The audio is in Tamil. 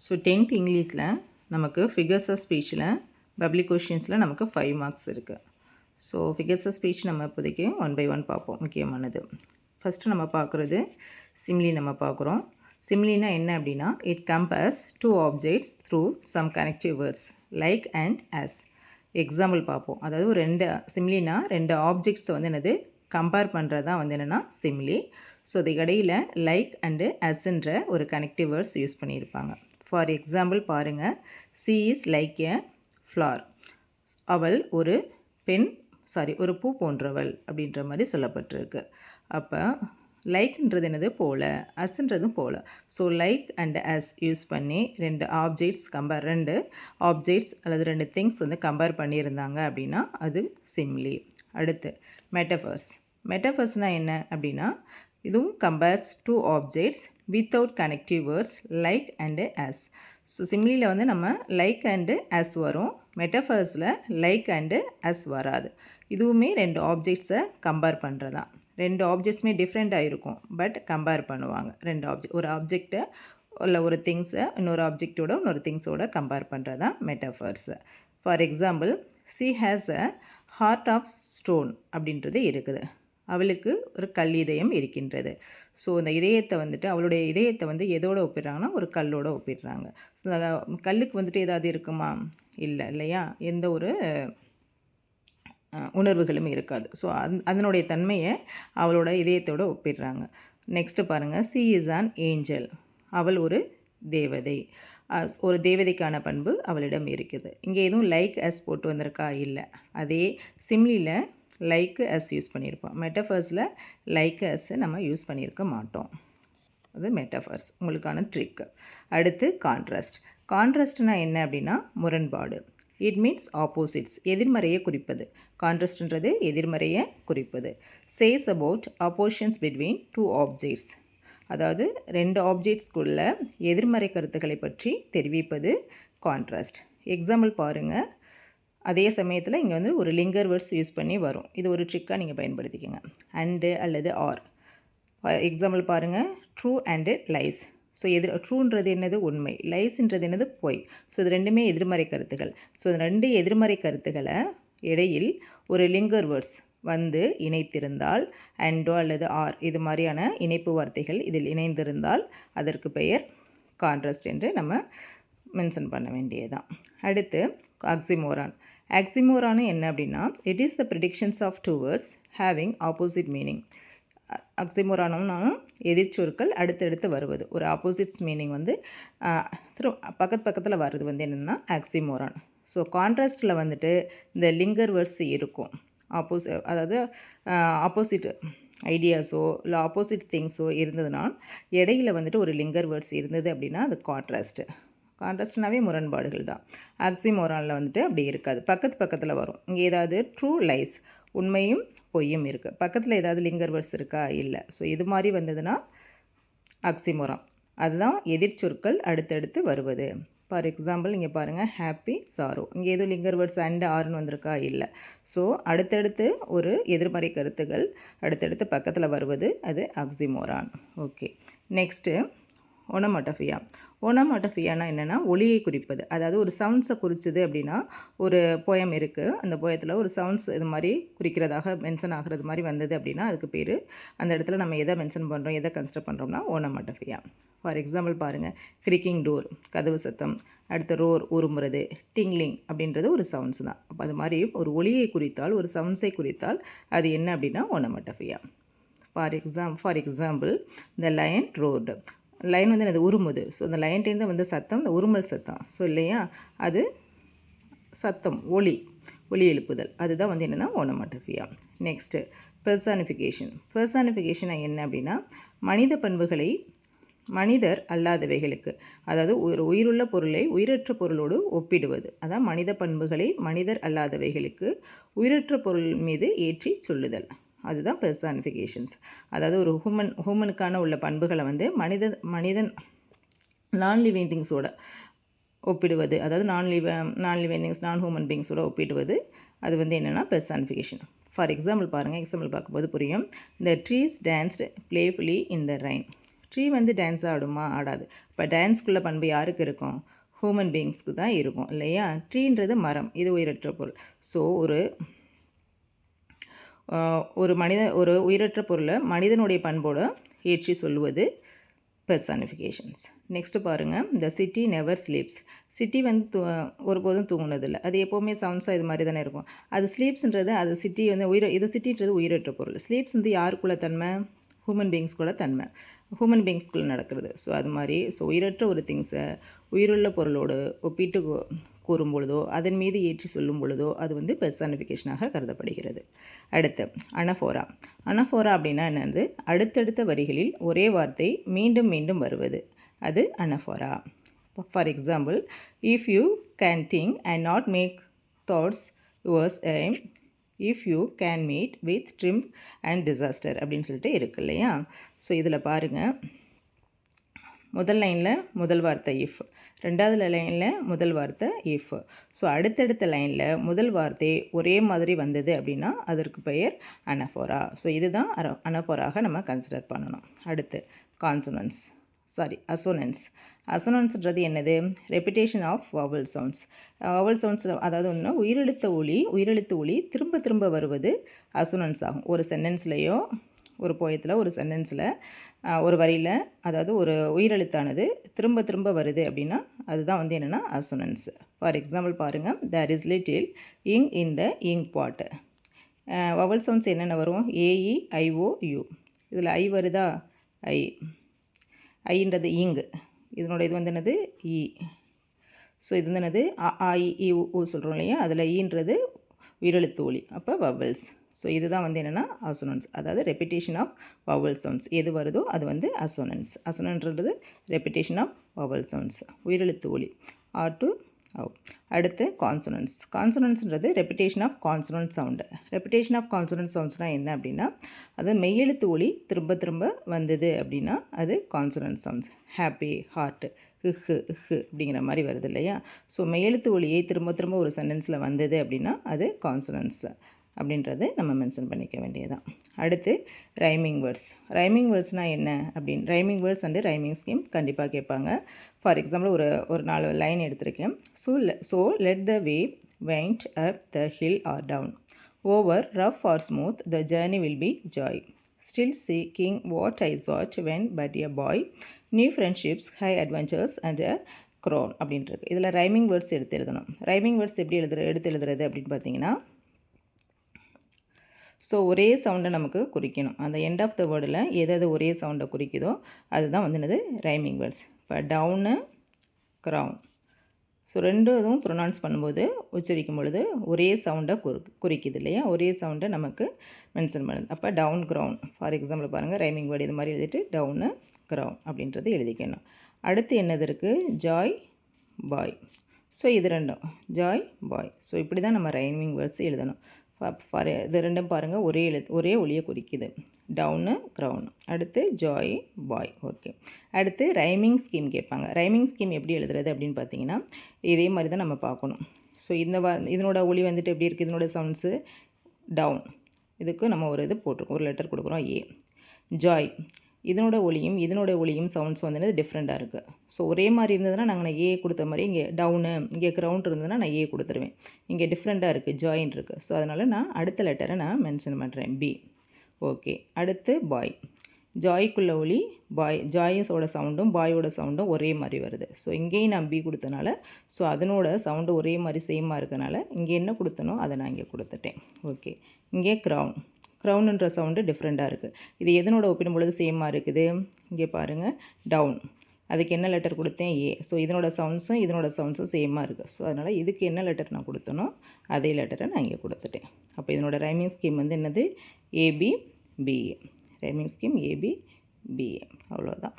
ஸோ 10th இங்கிலீஷில் நமக்கு ஃபிகர்ஸ் ஆஃப் ஸ்பீச்சில் பப்ளிக் கொஷின்ஸில் நமக்கு 5 மார்க்ஸ் இருக்குது. ஸோ ஃபிகர்ஸ் ஆஃப் ஸ்பீச் நம்ம இப்போதைக்கு ஒன் பை ஒன் பார்ப்போம். முக்கியமானது ஃபஸ்ட்டு நம்ம பார்க்குறது சிம்லி நம்ம பார்க்குறோம். சிம்லினா என்ன அப்படின்னா it compares two objects through some connective words like and as. Example பார்ப்போம். அதாவது ஒரு சிம்லினா ரெண்டு ஆப்ஜெக்ட்ஸை வந்து என்னது கம்பேர் பண்ணுறது தான் வந்து என்னென்னா சிம்லி. ஸோ அதுக்கு இடையில் லைக் அண்டு அஸ்ன்ற ஒரு கனெக்டிவ் வேர்ட்ஸ் யூஸ் பண்ணியிருப்பாங்க. ஃபார் எக்ஸாம்பிள் பாருங்கள், she is like a flower. அவள் ஒரு ஒரு பூ போன்றவள் அப்படின்ற மாதிரி சொல்லப்பட்டிருக்கு. அப்போ லைக்ன்றது என்னது போல, அஸ்ன்றதும் போல. So like and as use பண்ணி ரெண்டு ஆப்ஜெக்ட்ஸ் அல்லது ரெண்டு திங்ஸ் வந்து கம்பேர் பண்ணியிருந்தாங்க அப்படின்னா அது சிம்லி. அடுத்து மெட்டஃபர்ஸ்னால் என்ன அப்படின்னா இதுவும் compares two objects without connective words like and as. So சிம்லியில் வந்து நம்ம லைக் அண்டு அஸ் வரும், மெட்டஃபர்ஸில் லைக் அண்டு அஸ் வராது. இதுவுமே ரெண்டு ஆப்ஜெக்ட்ஸை கம்பேர் பண்ணுறதான். ரெண்டு ஆப்ஜெக்ட்ஸுமே டிஃப்ரெண்ட்டாக இருக்கும், பட் கம்பேர் பண்ணுவாங்க. ஒரு ஆப்ஜெக்டை இல்லை ஒரு திங்ஸை இன்னொரு திங்ஸோட கம்பேர் பண்ணுறது தான் metaphors. For example, she has a heart of stone அப்படின்றது இருக்குது. அவளுக்கு ஒரு கல் இதயம் இருக்கின்றது. ஸோ அந்த அவளுடைய இதயத்தை வந்து எதோடு ஒப்பிடுறாங்கன்னா ஒரு கல்லோட ஒப்பிடுறாங்க. ஸோ கல்லுக்கு வந்துட்டு ஏதாவது இருக்குமா? இல்லையா? எந்த ஒரு உணர்வுகளும் இருக்காது. ஸோ அதனுடைய தன்மையை அவளோட இதயத்தோடு ஒப்பிடுறாங்க. நெக்ஸ்ட்டு பாருங்கள், சி இஸ் ஆன் ஏஞ்சல். அவள் ஒரு தேவதை. ஒரு தேவதைக்கான பண்பு அவளிடம் இருக்குது. இங்கே எதுவும் லைக் அஸ் போட்டு வந்திருக்கா? இல்லை. அதே சிம்லியில் லைக்கு அஸ் யூஸ் பண்ணியிருப்போம். மெட்டஃபர்ஸில் லைக் அஸ் நம்ம யூஸ் பண்ணியிருக்க மாட்டோம். அது மெட்டஃபர்ஸ், உங்களுக்கான ட்ரிக். அடுத்து கான்ட்ராஸ்ட்னால் என்ன அப்படின்னா முரண்பாடு. இட் மீன்ஸ் ஆப்போசிட்ஸ், எதிர்மறையை குறிப்பது. கான்ட்ராஸ்ட்ன்றது எதிர்மறையை குறிப்பது. Says about oppositions between two objects, அதாவது ரெண்டு ஆப்ஜெக்ட்ஸ்குள்ள எதிர்மறை கருத்துக்களை பற்றி தெரிவிப்பது கான்ட்ராஸ்ட். எக்ஸாம்பிள் பாருங்கள். அதே சமயத்தில் இங்கே வந்து ஒரு லிங்கர் வேர்ட்ஸ் யூஸ் பண்ணி வரும். இது ஒரு ட்ரிக்காக நீங்கள் பயன்படுத்திக்கோங்க. அண்டு அல்லது ஆர். எக்ஸாம்பிள் பாருங்கள், ட்ரூ அண்டு லைஸ். ஸோ ட்ரூன்றது என்னது? உண்மை. லைஸ்ன்றது என்னது? பொய். ஸோ இது ரெண்டுமே எதிர்மறை கருத்துக்கள். ஸோ இந்த ரெண்டு எதிர்மறை கருத்துக்களை இடையில் ஒரு லிங்கர் வேர்ட்ஸ் வந்து இணைத்திருந்தால், அண்டோ அல்லது ஆர் இது மாதிரியான இணைப்பு வார்த்தைகள் இதில் இணைந்திருந்தால் அதற்கு பெயர் கான்ட்ராஸ்ட் என்று நம்ம மென்ஷன் பண்ண வேண்டியதுதான். அடுத்து ஆக்சிமோரான் என்ன அப்படின்னா it is the predictions of two words having opposite meaning. ஆக்சிமோரானும் எதிர்ச்சொற்கள் அடுத்தடுத்து வருவது, ஒரு ஆப்போசிட்ஸ் மீனிங் வந்து பக்கத்தில் வர்றது வந்து என்னென்னா ஆக்சிமோரான். ஸோ கான்ட்ராஸ்டில் வந்துட்டு இந்த லிங்கர் வேர்ட்ஸ் இருக்கும். அதாவது ஆப்போசிட் ஐடியாஸோ இல்லை ஆப்போசிட் திங்ஸோ இருந்ததுனால் இடையில் வந்துட்டு ஒரு லிங்கர் வேர்ட்ஸ் இருந்தது அப்படின்னா அது கான்ட்ராஸ்ட்னாவே முரண்பாடுகள் தான். ஆக்சிமோரானில் வந்துட்டு அப்படி இருக்காது, பக்கத்தில் வரும். இங்கே ஏதாவது ட்ரூ லைஸ், உண்மையும் பொய்யும் இருக்குது, பக்கத்தில் ஏதாவது லிங்கர் வேர்ட்ஸ் இருக்கா? இல்லை. ஸோ இது மாதிரி வந்ததுன்னா ஆக்சிமோரான். அதுதான் எதிர்ச்சொற்கள் அடுத்தடுத்து வருவது. ஃபார் எக்ஸாம்பிள் இங்கே பாருங்கள், ஹாப்பி, சாரோ. இங்கே எதுவும் லிங்கர் வேர்ட்ஸ் அண்ட் ஆர்னு வந்திருக்கா? இல்லை. ஸோ அடுத்தடுத்து ஒரு எதிர்மறை கருத்துக்கள் அடுத்தடுத்து பக்கத்தில் வருவது அது ஆக்சிமோரான். ஓகே. நெக்ஸ்ட்டு ஓனமாட்டோஃபியானா என்னென்னா ஒலியை குறிப்பது. அதாவது ஒரு சவுண்ட்ஸை குறிச்சது அப்படின்னா ஒரு போயம் இருக்குது, அந்த போயத்தில் ஒரு சவுண்ட்ஸ் இது மாதிரி குறிக்கிறதாக மென்ஷன் ஆகிறது மாதிரி வந்தது அப்படின்னா அதுக்கு பேர், அந்த இடத்துல நம்ம எதை மென்ஷன் பண்ணுறோம், எதை கன்சிடர் பண்ணுறோம்னா ஓனமாட்டோஃபியா. ஃபார் எக்ஸாம்பிள் பாருங்கள், கிரிக்கிங் டோர் கதவு சத்தம், அடுத்து ரோர் உருமுறது, டிங்லிங் அப்படின்றது ஒரு சவுண்ட்ஸ் தான். அப்போ அது மாதிரி ஒரு ஒலியை குறித்தால், ஒரு சவுண்ட்ஸை குறித்தால் அது என்ன அப்படின்னா onomatopoeia. For example the lion roared. Lion வந்து அது உருமுது. ஸோ அந்த லைன்டேருந்து வந்த சத்தம் இந்த உருமல் சத்தம். ஸோ இல்லையா, அது சத்தம், ஒலி எழுப்புதல். அதுதான் வந்து என்னென்னா ஓனமாட்டோஃபியா. நெக்ஸ்ட்டு பெர்சானிஃபிகேஷன் என்ன அப்படின்னா மனித பண்புகளை மனிதர் அல்லாதவைகளுக்கு, அதாவது ஒரு உயிருள்ள பொருளை உயிரற்ற பொருளோடு ஒப்பிடுவது. அதான் மனித பண்புகளை மனிதர் அல்லாதவைகளுக்கு உயிரற்ற பொருள் மீது ஏற்றி சொல்லுதல். அதுதான் பெர்சானிஃபிகேஷன்ஸ். அதாவது ஒரு ஹூமனுக்கான உள்ள பண்புகளை வந்து மனிதன் நான் லிவிங் திங்ஸோட ஒப்பிடுவது, அதாவது non living things non human பீங்ஸோட ஒப்பிடுவது, அது வந்து என்னென்னா பெர்சானிஃபிகேஷன். ஃபார் எக்ஸாம்பிள் பாருங்கள், எக்ஸாம்பிள் பார்க்கும்போது புரியும். The trees danced playfully in the rain. Tree வந்து டான்ஸ் ஆடுமா? ஆடாது. இப்போ டான்ஸ்க்குள்ள பண்பு யாருக்கு இருக்கும்? ஹியூமன் பீயிங்ஸ்க்கு தான் இருக்கும் இல்லையா? ட்ரீன்றது மரம், இது உயிரற்ற பொருள். ஸோ ஒரு உயிரற்ற பொருளை மனிதனுடைய பண்போடு ஏற்றி சொல்லுவது பெர்சானிஃபிகேஷன்ஸ். நெக்ஸ்ட்டு பாருங்கள், த சிட்டி நெவர் ஸ்லீப்ஸ். சிட்டி வந்து ஒருபோதும் தூங்குனதில்லை. அது எப்போவுமே சவுண்ட்ஸாக இது மாதிரி தானே இருக்கும். அது ஸ்லீப்ஸ்ன்றது, அது சிட்டி வந்து இது சிட்டின்றது உயிரற்ற பொருள். ஸ்லீப்ஸ் வந்து யாருக்குள்ள தன்மை? ஹியூமன் பீயிங்ஸ்குள்ள தன்மை, ஹியூமன் பீயிங்ஸ்குள்ளே நடக்கிறது. ஸோ அது மாதிரி உயிரற்ற ஒரு திங்ஸை உயிருள்ள பொருளோடு ஒப்பிட்டு கூறும் பொழுதோ அதன் மீது ஏற்றி சொல்லும் பொழுதோ அது வந்து பெர்சானிஃபிகேஷனாக கருதப்படுகிறது. அடுத்து அனஃபோரா. அனஃபோரா அப்படின்னா என்னது? அடுத்தடுத்த வரிகளில் ஒரே வார்த்தை மீண்டும் மீண்டும் வருவது, அது anaphora. For example, if you can think and not make thoughts yours aim, if you can meet with dream and disaster அப்படின்னு சொல்லிட்டு இருக்கு இல்லையா? ஸோ இதில் பாருங்கள், முதல் லைனில் முதல் வார்த்தை இஃப், ரெண்டாவது லைனில் முதல் வார்த்தை இஃப். ஸோ அடுத்தடுத்த லைனில் முதல் வார்த்தை ஒரே மாதிரி வந்தது அப்படின்னா அதற்கு பெயர் அனஃபோரா. ஸோ இதுதான் அனஃபோராக நம்ம கன்சிடர் பண்ணணும். அடுத்து அசோனன்ஸ். அசோனன்ஸ்ன்றது என்னது? Repetition of vowel sounds. Vowel sounds, அதாவது ஒன்று உயிரெழுத்து ஒலி திரும்ப திரும்ப வருவது அசோனன்ஸ் ஆகும். ஒரு சென்டென்ஸ்லேயோ ஒரு போயத்தில் ஒரு சென்டென்ஸில் ஒரு வரியில், அதாவது ஒரு உயிரெழுத்தானது திரும்ப திரும்ப வருது அப்படின்னா அதுதான் வந்து என்னென்னா அசோனன்ஸ். ஃபார் எக்ஸாம்பிள் பாருங்கள், there is little ink in the ink pot. Vowel sounds என்னென்ன வரும்? A E I O U. இதில் ஐ வருதா? ஐன்றது இங்கு, இதனோட இது வந்து என்னது? இ. ஸோ இது வந்து என்னது? ஆ இ ஊ சொல்கிறோம் இல்லையா? அதில் ஈன்றது உயிரெழுத்து ஒலி, அப்போ வவல்ஸ். ஸோ இதுதான் வந்து என்னென்னா அசோனன்ஸ், அதாவது ரெப்பிட்டேஷன் ஆஃப் வவல் சவுண்ட்ஸ். எது வருதோ அது வந்து அசோனன்ஸ். அசோனன்றது ரெப்பிட்டேஷன் ஆஃப் வவல் சவுண்ட்ஸ், உயிரெழுத்து ஒலி. ஆர் டு அவு. அடுத்து கான்சனன்ஸ்ன்றது repetition of consonant sound. Repetition of consonant சவுண்ட்ஸ்னால் என்ன அப்படின்னா, அது மெய்யெழுத்து ஒலி திரும்ப திரும்ப வந்தது அப்படின்னா அது கான்சனன்ட் சவுண்ட்ஸ். ஹாப்பி, ஹார்ட்டு, இஹு அப்படிங்கிற மாதிரி வருது இல்லையா? ஸோ மெய்யெழுத்து ஒலியை திரும்ப திரும்ப ஒரு சென்டென்ஸில் வந்தது அப்படின்னா அது கான்சனன்ஸ் அப்படின்றது நம்ம மென்ஷன் பண்ணிக்க வேண்டியதான். அடுத்து ரைமிங் வேர்ட்ஸ்னால் என்ன அப்படின்னு, rhyming words and rhyming scheme கண்டிப்பாக கேட்பாங்க. ஃபார் எக்ஸாம்பிள் ஒரு 4 லைன் எடுத்திருக்கேன். So let the way went up the hill or down, over rough or smooth the journey will be joy, still seeking what I sought when but a boy, new friendships, high adventures and a crown அப்படின்ட்டு. இதில் ரைமிங் வேர்ட்ஸ் எடுத்து எழுதணும். ரைமிங் வேர்ட்ஸ் எப்படி எடுத்து எழுதுறது அப்படின்னு பார்த்தீங்கன்னா, ஸோ ஒரே சவுண்டை நமக்கு குறிக்கணும். அந்த எண்ட் ஆஃப் த வேர்டில் எது ஒரே சவுண்டை குறிக்குதோ அதுதான் வந்து என்னது? Rhyming words. இப்போ டவுனு, க்ரௌன். ஸோ இதுவும் ப்ரொனவுன்ஸ் பண்ணும்போது, உச்சரிக்கும் பொழுது ஒரே சவுண்டை குறிக்குது இல்லையா? ஒரே சவுண்டை நமக்கு மென்ஷன் பண்ணுது. அப்போ டவுன், க்ரௌன். ஃபார் எக்ஸாம்பிள் பாருங்கள், ரைமிங் வேர்டு இது மாதிரி எழுதிட்டு டவுனு, க்ரௌன் அப்படின்றது எழுதிக்கணும். அடுத்து என்னது இருக்குது? ஜாய், பாய். ஸோ இது ரெண்டும் ஜாய், பாய். ஸோ இப்படி தான் நம்ம ரைமிங் வேர்ட்ஸ் எழுதணும். இது ரெண்டும் பாருங்கள், ஒரே ஒலியை குறிக்குது. Down, crown. அடுத்து ஜாய், பாய். ஓகே. அடுத்து ரைமிங் ஸ்கீம் கேட்பாங்க. ரைமிங் ஸ்கீம் எப்படி எழுதுறது அப்படின்னு பார்த்தீங்கன்னா, இதே மாதிரி தான் நம்ம பார்க்கணும். ஸோ இதனோட ஒலி வந்துட்டு எப்படி இருக்குது? இதனோட சவுண்ட்ஸு டவுன். இதுக்கு நம்ம ஒரு இது போட்டிருக்கோம், ஒரு லெட்டர் கொடுக்குறோம், ஏ. ஜாய், இதனோட ஒலியும் சவுண்ட்ஸ் வந்து டிஃப்ரெண்ட்டாக இருக்குது. ஸோ ஒரே மாதிரி இருந்ததுன்னா நாங்கள் ஏ கொடுத்த மாதிரி, இங்கே டவுனு, இங்கே க்ரௌண்ட் இருந்ததுன்னா நான் ஏ கொடுத்துருவேன். இங்கே டிஃப்ரெண்ட்டாக இருக்குது, ஜாயின் இருக்குது. ஸோ அதனால் நான் அடுத்த லெட்டரை நான் மென்ஷன் பண்ணுறேன், பி. ஓகே. அடுத்து பாய். ஜாய்க்குள்ள ஒலி ஜாயிஸோட சவுண்டும் பாயோட சவுண்டும் ஒரே மாதிரி வருது. ஸோ இங்கேயும் நான் பி கொடுத்தனால, ஸோ அதனோட சவுண்டு ஒரே மாதிரி சேமாக இருக்கனால இங்கே என்ன கொடுத்தனோ அதை நான் இங்கே கொடுத்துட்டேன். ஓகே. இங்கே க்ரௌனுன்ற சவுண்டு டிஃப்ரெண்ட்டாக இருக்குது. இது எதனோட ஒப்பிடும் பொழுது சேமாக இருக்குது? இங்கே பாருங்கள், டவுன். அதுக்கு என்ன லெட்டர் கொடுத்தேன்? ஏ. ஸோ இதனோட சவுண்ட்ஸும் சேமாக இருக்குது. ஸோ அதனால் இதுக்கு என்ன லெட்டர் நான் கொடுத்தனோ அதே லெட்டரை நான் இங்கே கொடுத்துட்டேன். அப்போ இதனோட ரைமிங் ஸ்கீம் வந்து என்னது? A B, B A. Rhyming scheme A B, B A. அவ்வளோதான்.